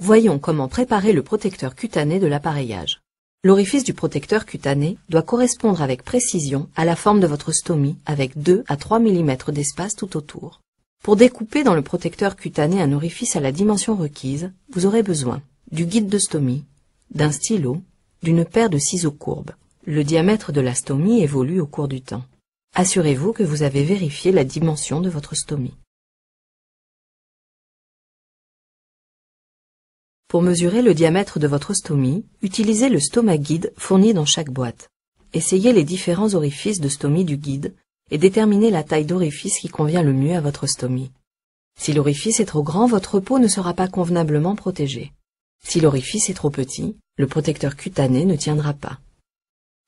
Voyons comment préparer le protecteur cutané de l'appareillage. L'orifice du protecteur cutané doit correspondre avec précision à la forme de votre stomie avec 2 à 3 mm d'espace tout autour. Pour découper dans le protecteur cutané un orifice à la dimension requise, vous aurez besoin du guide de stomie, d'un stylo, d'une paire de ciseaux courbes. Le diamètre de la stomie évolue au cours du temps. Assurez-vous que vous avez vérifié la dimension de votre stomie. Pour mesurer le diamètre de votre stomie, utilisez le stoma guide fourni dans chaque boîte. Essayez les différents orifices de stomie du guide et déterminez la taille d'orifice qui convient le mieux à votre stomie. Si l'orifice est trop grand, votre peau ne sera pas convenablement protégée. Si l'orifice est trop petit, le protecteur cutané ne tiendra pas.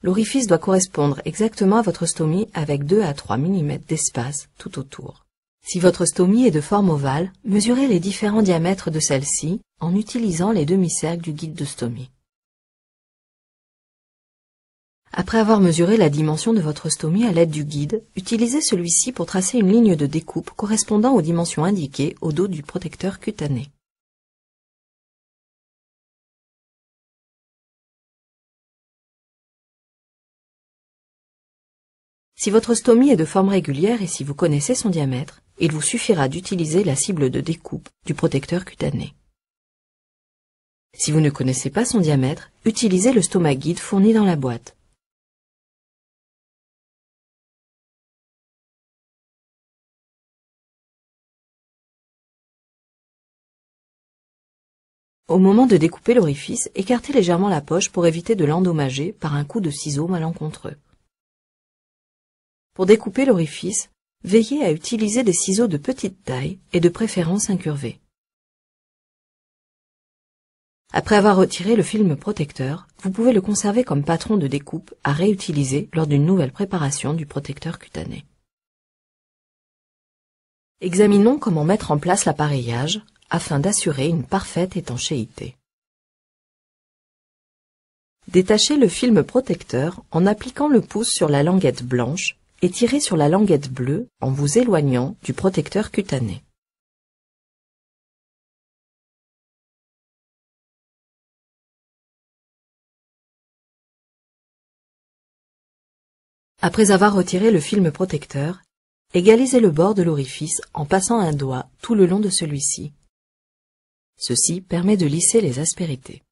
L'orifice doit correspondre exactement à votre stomie avec 2 à 3 mm d'espace tout autour. Si votre stomie est de forme ovale, mesurez les différents diamètres de celle-ci en utilisant les demi-cercles du guide de stomie. Après avoir mesuré la dimension de votre stomie à l'aide du guide, utilisez celui-ci pour tracer une ligne de découpe correspondant aux dimensions indiquées au dos du protecteur cutané. Si votre stomie est de forme régulière et si vous connaissez son diamètre, il vous suffira d'utiliser la cible de découpe du protecteur cutané. Si vous ne connaissez pas son diamètre, utilisez le stoma guide fourni dans la boîte. Au moment de découper l'orifice, écartez légèrement la poche pour éviter de l'endommager par un coup de ciseau malencontreux. Pour découper l'orifice, veillez à utiliser des ciseaux de petite taille et de préférence incurvés. Après avoir retiré le film protecteur, vous pouvez le conserver comme patron de découpe à réutiliser lors d'une nouvelle préparation du protecteur cutané. Examinons comment mettre en place l'appareillage afin d'assurer une parfaite étanchéité. Détachez le film protecteur en appliquant le pouce sur la languette blanche et tirez sur la languette bleue en vous éloignant du protecteur cutané. Après avoir retiré le film protecteur, égalisez le bord de l'orifice en passant un doigt tout le long de celui-ci. Ceci permet de lisser les aspérités.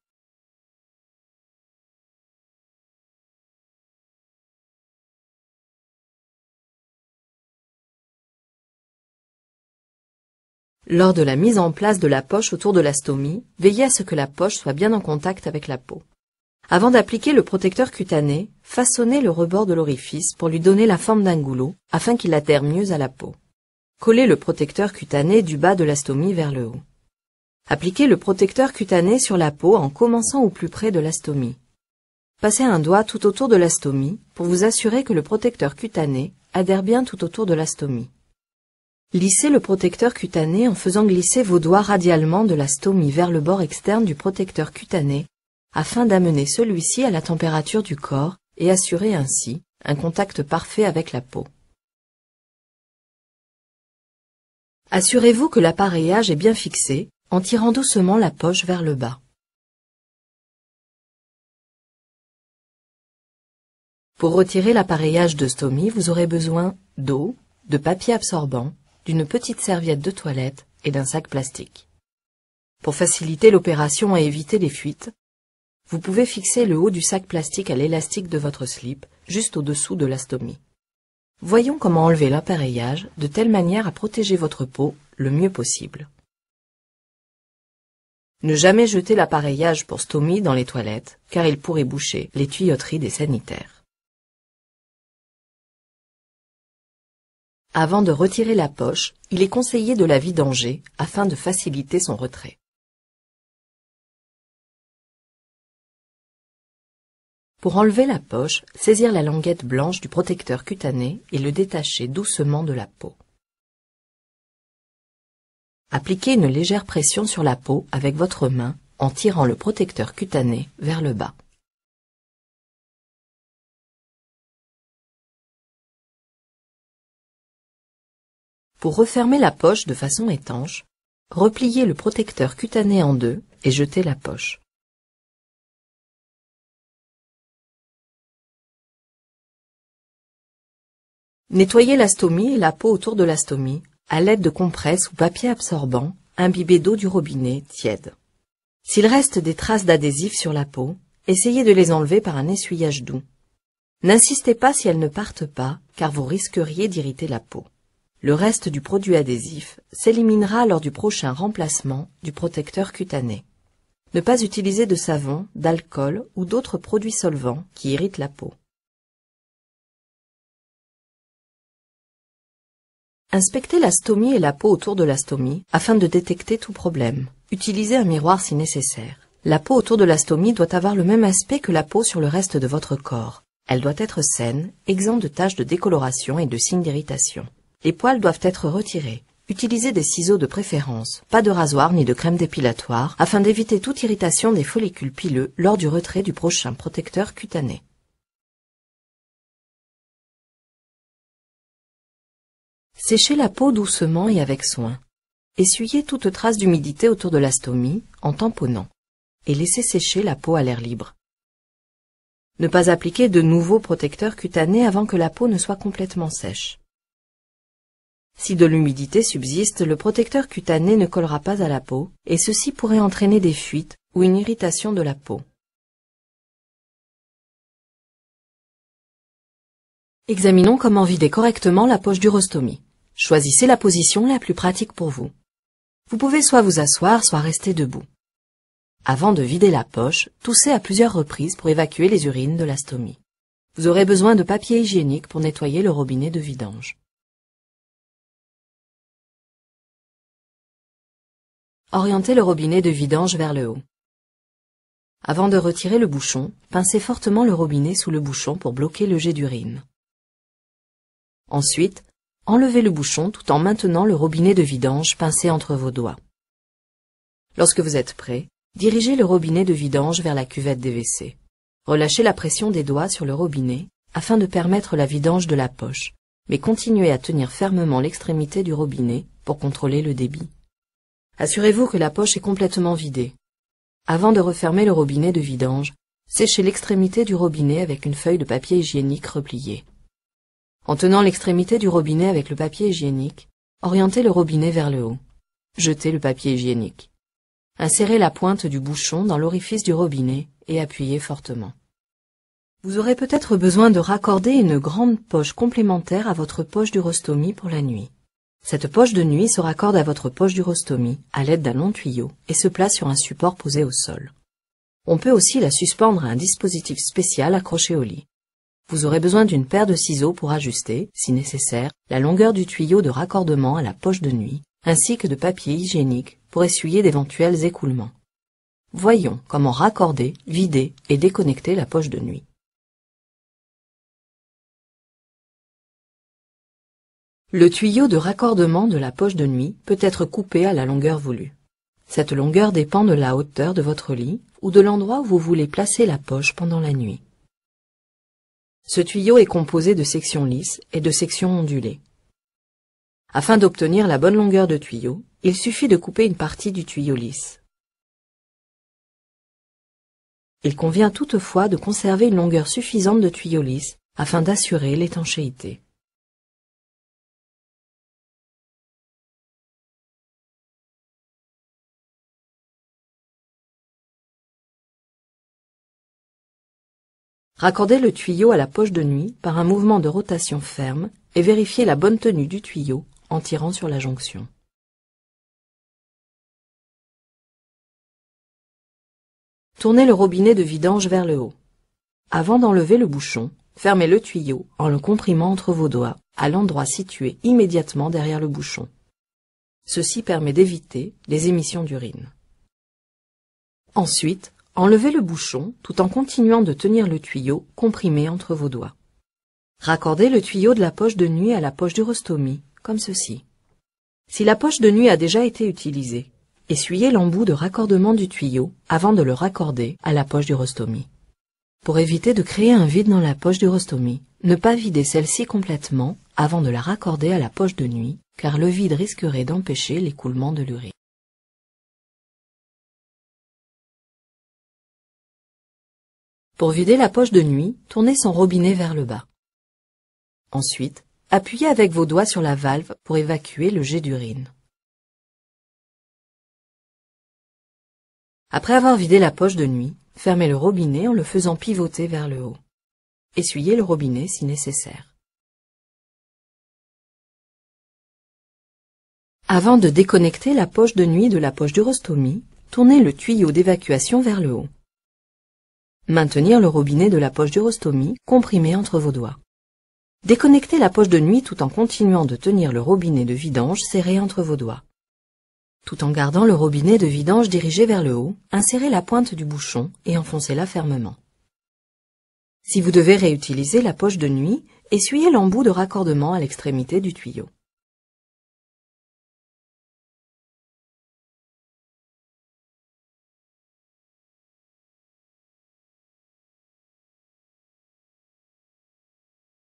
Lors de la mise en place de la poche autour de la stomie, veillez à ce que la poche soit bien en contact avec la peau. Avant d'appliquer le protecteur cutané, façonnez le rebord de l'orifice pour lui donner la forme d'un goulot, afin qu'il adhère mieux à la peau. Collez le protecteur cutané du bas de la stomie vers le haut. Appliquez le protecteur cutané sur la peau en commençant au plus près de la stomie. Passez un doigt tout autour de la stomie pour vous assurer que le protecteur cutané adhère bien tout autour de la stomie. Lissez le protecteur cutané en faisant glisser vos doigts radialement de la stomie vers le bord externe du protecteur cutané afin d'amener celui-ci à la température du corps et assurer ainsi un contact parfait avec la peau. Assurez-vous que l'appareillage est bien fixé en tirant doucement la poche vers le bas. Pour retirer l'appareillage de stomie, vous aurez besoin d'eau, de papier absorbant, d'une petite serviette de toilette et d'un sac plastique. Pour faciliter l'opération et éviter les fuites, vous pouvez fixer le haut du sac plastique à l'élastique de votre slip, juste au-dessous de la stomie. Voyons comment enlever l'appareillage de telle manière à protéger votre peau le mieux possible. Ne jamais jeter l'appareillage pour stomie dans les toilettes, car il pourrait boucher les tuyauteries des sanitaires. Avant de retirer la poche, il est conseillé de la vidanger afin de faciliter son retrait. Pour enlever la poche, saisir la languette blanche du protecteur cutané et le détacher doucement de la peau. Appliquez une légère pression sur la peau avec votre main en tirant le protecteur cutané vers le bas. Pour refermer la poche de façon étanche, repliez le protecteur cutané en deux et jetez la poche. Nettoyez la stomie et la peau autour de la stomie à l'aide de compresses ou papier absorbant imbibés d'eau du robinet tiède. S'il reste des traces d'adhésif sur la peau, essayez de les enlever par un essuyage doux. N'insistez pas si elles ne partent pas, car vous risqueriez d'irriter la peau. Le reste du produit adhésif s'éliminera lors du prochain remplacement du protecteur cutané. Ne pas utiliser de savon, d'alcool ou d'autres produits solvants qui irritent la peau. Inspectez la stomie et la peau autour de la stomie afin de détecter tout problème. Utilisez un miroir si nécessaire. La peau autour de la stomie doit avoir le même aspect que la peau sur le reste de votre corps. Elle doit être saine, exempte de taches de décoloration et de signes d'irritation. Les poils doivent être retirés. Utilisez des ciseaux de préférence, pas de rasoir ni de crème dépilatoire, afin d'éviter toute irritation des follicules pileux lors du retrait du prochain protecteur cutané. Séchez la peau doucement et avec soin. Essuyez toute trace d'humidité autour de la stomie en tamponnant et laissez sécher la peau à l'air libre. Ne pas appliquer de nouveaux protecteurs cutanés avant que la peau ne soit complètement sèche. Si de l'humidité subsiste, le protecteur cutané ne collera pas à la peau et ceci pourrait entraîner des fuites ou une irritation de la peau. Examinons comment vider correctement la poche d'urostomie. Choisissez la position la plus pratique pour vous. Vous pouvez soit vous asseoir, soit rester debout. Avant de vider la poche, toussez à plusieurs reprises pour évacuer les urines de la stomie. Vous aurez besoin de papier hygiénique pour nettoyer le robinet de vidange. Orientez le robinet de vidange vers le haut. Avant de retirer le bouchon, pincez fortement le robinet sous le bouchon pour bloquer le jet d'urine. Ensuite, enlevez le bouchon tout en maintenant le robinet de vidange pincé entre vos doigts. Lorsque vous êtes prêt, dirigez le robinet de vidange vers la cuvette des WC. Relâchez la pression des doigts sur le robinet afin de permettre la vidange de la poche, mais continuez à tenir fermement l'extrémité du robinet pour contrôler le débit. Assurez-vous que la poche est complètement vidée. Avant de refermer le robinet de vidange, séchez l'extrémité du robinet avec une feuille de papier hygiénique repliée. En tenant l'extrémité du robinet avec le papier hygiénique, orientez le robinet vers le haut. Jetez le papier hygiénique. Insérez la pointe du bouchon dans l'orifice du robinet et appuyez fortement. Vous aurez peut-être besoin de raccorder une grande poche complémentaire à votre poche d'urostomie pour la nuit. Cette poche de nuit se raccorde à votre poche d'urostomie à l'aide d'un long tuyau et se place sur un support posé au sol. On peut aussi la suspendre à un dispositif spécial accroché au lit. Vous aurez besoin d'une paire de ciseaux pour ajuster, si nécessaire, la longueur du tuyau de raccordement à la poche de nuit, ainsi que de papier hygiénique pour essuyer d'éventuels écoulements. Voyons comment raccorder, vider et déconnecter la poche de nuit. Le tuyau de raccordement de la poche de nuit peut être coupé à la longueur voulue. Cette longueur dépend de la hauteur de votre lit ou de l'endroit où vous voulez placer la poche pendant la nuit. Ce tuyau est composé de sections lisses et de sections ondulées. Afin d'obtenir la bonne longueur de tuyau, il suffit de couper une partie du tuyau lisse. Il convient toutefois de conserver une longueur suffisante de tuyau lisse afin d'assurer l'étanchéité. Raccordez le tuyau à la poche de nuit par un mouvement de rotation ferme et vérifiez la bonne tenue du tuyau en tirant sur la jonction. Tournez le robinet de vidange vers le haut. Avant d'enlever le bouchon, fermez le tuyau en le comprimant entre vos doigts à l'endroit situé immédiatement derrière le bouchon. Ceci permet d'éviter les émissions d'urine. Ensuite, enlevez le bouchon tout en continuant de tenir le tuyau comprimé entre vos doigts. Raccordez le tuyau de la poche de nuit à la poche d'urostomie, comme ceci. Si la poche de nuit a déjà été utilisée, essuyez l'embout de raccordement du tuyau avant de le raccorder à la poche d'urostomie. Pour éviter de créer un vide dans la poche d'urostomie, ne pas vider celle-ci complètement avant de la raccorder à la poche de nuit, car le vide risquerait d'empêcher l'écoulement de l'urine. Pour vider la poche de nuit, tournez son robinet vers le bas. Ensuite, appuyez avec vos doigts sur la valve pour évacuer le jet d'urine. Après avoir vidé la poche de nuit, fermez le robinet en le faisant pivoter vers le haut. Essuyez le robinet si nécessaire. Avant de déconnecter la poche de nuit de la poche d'urostomie, tournez le tuyau d'évacuation vers le haut. Maintenir le robinet de la poche d'urostomie comprimé entre vos doigts. Déconnectez la poche de nuit tout en continuant de tenir le robinet de vidange serré entre vos doigts. Tout en gardant le robinet de vidange dirigé vers le haut, insérez la pointe du bouchon et enfoncez-la fermement. Si vous devez réutiliser la poche de nuit, essuyez l'embout de raccordement à l'extrémité du tuyau.